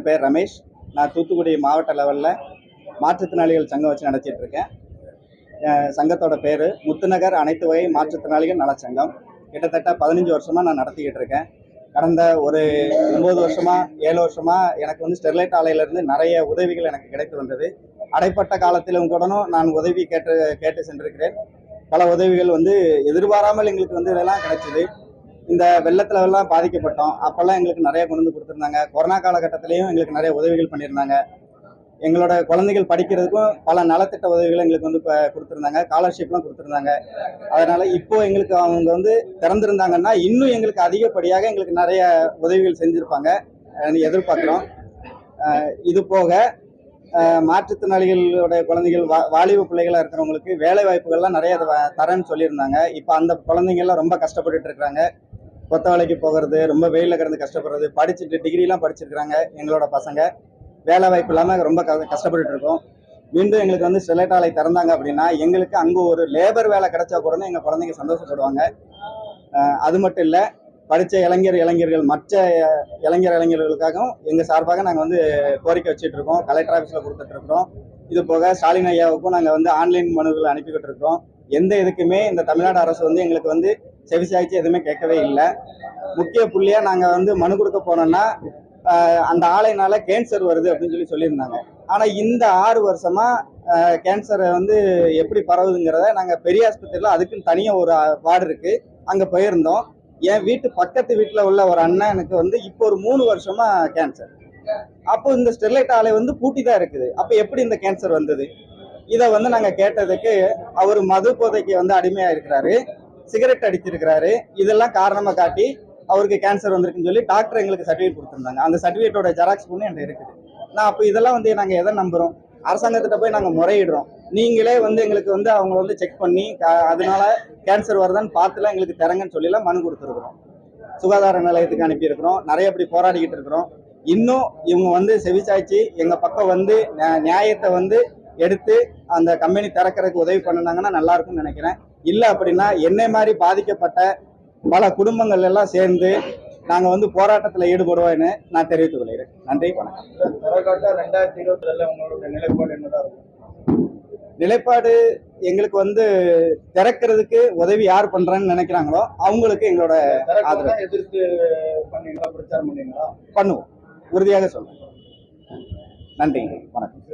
பேர் ரமேஷ். நான் தூத்துக்குடி மாவட்ட லெவலில் மாற்றுத்திறனாளிகள் சங்கம் வச்சு நடத்திட்டு இருக்கேன். சங்கத்தோட பேர் முத்துநகர் அனைத்து வகை மாற்றுத்திறனாளிகள் நலச்சங்கம். கிட்டத்தட்ட 15 வருஷமாக நான் நடத்திக்கிட்டு இருக்கேன். கடந்த ஒரு 9 வருஷமா 7 வருஷமா எனக்கு வந்து ஸ்டெர்லைட் ஆலையிலேருந்து நிறைய உதவிகள் எனக்கு கிடைத்து வந்தது. அடைப்பட்ட காலத்திலும் கூட நான் உதவி கேட்டு சென்றிருக்கிறேன். பல உதவிகள் வந்து எதிர்பாராமல் எங்களுக்கு வந்து இதெல்லாம் கிடைச்சிது. இந்த வெள்ளத்துல எல்லாம் பாதிக்கப்பட்டோம். அப்பெல்லாம் எங்களுக்கு நிறைய கொண்டு வந்து கொடுத்துருந்தாங்க. கொரோனா காலகட்டத்திலையும் எங்களுக்கு நிறைய உதவிகள் பண்ணியிருந்தாங்க. எங்களோட குழந்தைகள் படிக்கிறதுக்கும் பல நலத்திட்ட உதவிகள் எங்களுக்கு வந்து கொடுத்துருந்தாங்க. ஸ்காலர்ஷிப்லாம் கொடுத்துருந்தாங்க. அதனால இப்போ எங்களுக்கு அவங்க வந்து திறந்திருந்தாங்கன்னா இன்னும் எங்களுக்கு அதிகப்படியாக எங்களுக்கு நிறைய உதவிகள் செஞ்சுருப்பாங்க எதிர்பார்க்குறோம். இது போக மாற்றுத்திறனாளிகளோட குழந்தைகள் வாலிப பிள்ளைகளாக இருக்கிறவங்களுக்கு வேலை வாய்ப்புகள்லாம் நிறைய தரேன்னு சொல்லியிருந்தாங்க. இப்போ அந்த குழந்தைங்கள்லாம் ரொம்ப கஷ்டப்பட்டுட்டு இருக்கிறாங்க. கொத்த வேலைக்கு போகிறது, ரொம்ப வெயிலில் கிடந்து கஷ்டப்படுறது, படிச்சுட்டு டிகிரிலாம் படிச்சிருக்கிறாங்க எங்களோட பசங்க. வேலை வாய்ப்பு இல்லாமல் ரொம்ப கஷ்டப்பட்டுட்டு இருக்கோம். மீண்டும் எங்களுக்கு வந்து ஸ்டெர்லைட் ஆலை திறந்தாங்க அப்படின்னா எங்களுக்கு அங்கே ஒரு லேபர் வேலை கிடைச்சா கூட எங்கள் குழந்தைங்க சந்தோஷப்படுவாங்க. அது மட்டும் இல்லை, படித்த இளைஞர்கள் மற்ற இளைஞர்களுக்காகவும் எங்கள் சார்பாக நாங்கள் வந்து கோரிக்கை வச்சுட்டு இருக்கோம். கலெக்டர் ஆஃபீஸில் கொடுத்துட்ருக்குறோம். இது போக ஸ்டாலின் ஐயாவுக்கும் நாங்கள் வந்து ஆன்லைன் மனுவில் அனுப்பிக்கிட்டு இருக்கோம். எந்த இதுக்குமே இந்த தமிழ்நாடு அரசு வந்து எங்களுக்கு வந்து செவிசாய்ச்சி எதுவுமே கேட்கவே இல்லை. முக்கிய புள்ளியாக நாங்கள் வந்து மனு கொடுக்க போனோம்னா அந்த ஆலையினால கேன்சர் வருது அப்படின்னு சொல்லியிருந்தாங்க. ஆனால் இந்த 6 வருஷமாக கேன்சரை வந்து எப்படி பரவுதுங்கிறத நாங்கள் பெரிய ஆஸ்பத்திரியில் அதுக்குன்னு தனியாக ஒரு வார்டு இருக்குது, அங்கே போயிருந்தோம். என் வீட்டு பக்கத்து வீட்டில் உள்ள ஒரு அண்ணனுக்கு வந்து இப்போ ஒரு 3 வருஷமா கேன்சர். அப்போ இந்த ஸ்டெர்லைட் ஆலை வந்து பூட்டி தான் இருக்குது. அப்போ எப்படி இந்த கேன்சர் வந்தது? இதை வந்து நாங்கள் கேட்டதுக்கு அவர் மது போதைக்கு வந்து அடிமையாக இருக்கிறாரு, சிகரெட் அடிச்சிருக்கிறாரு, இதெல்லாம் காரணமாக காட்டி அவருக்கு கேன்சர் வந்திருக்குன்னு சொல்லி டாக்டர் எங்களுக்கு சர்டிஃபிகேட் கொடுத்துருந்தாங்க. அந்த சர்டிஃபிகேட்டோட ஜெராக்ஸ் பொண்ணு என்கிட்ட இருக்குது. நான் அப்போ இதெல்லாம் வந்து நாங்கள் எதை நம்புகிறோம்? அரசாங்கத்திட்ட போய் நாங்கள் முறையிடுறோம். நீங்களே வந்து எங்களுக்கு வந்து அவங்க வந்து செக் பண்ணி அதனால கேன்சர் வருதான்னு பார்த்துலாம் எங்களுக்கு தரங்கன்னு சொல்லிலாம் மனு கொடுத்துருக்குறோம். சுகாதார நிலையத்துக்கு அனுப்பியிருக்கிறோம். நிறைய அப்படி போராடிக்கிட்டு இருக்கிறோம். இன்னும் இவங்க வந்து செவிசாய்ச்சி எங்கள் பக்கம் வந்து நியாயத்தை வந்து எடுத்து அந்த கம்பெனி திறக்கிறதுக்கு உதவி பண்ணினாங்கன்னா நல்லா இருக்கும்னு நினைக்கிறேன். இல்லை அப்படின்னா என்னை மாதிரி பாதிக்கப்பட்ட பல குடும்பங்கள் எல்லாம் சேர்ந்து நாங்கள் வந்து போராட்டத்தில் ஈடுபடுவோம்னு நான் தெரிவித்துக் கொள்கிறேன். நன்றி, வணக்கம். 2022 உங்களோட நிலைப்பாடு என்னதான் இருக்கும்? நிலைப்பாடு எங்களுக்கு வந்து திறக்கிறதுக்கு உதவி யார் பண்றான்னு நினைக்கிறாங்களோ அவங்களுக்கு எங்களோட ஆதரவு. எதிர்த்து பண்ணீங்களா, பிரச்சாரம் பண்ணீங்களா? பண்ணுவோம், உறுதியாக சொல்லுவோம். நன்றி, வணக்கம்.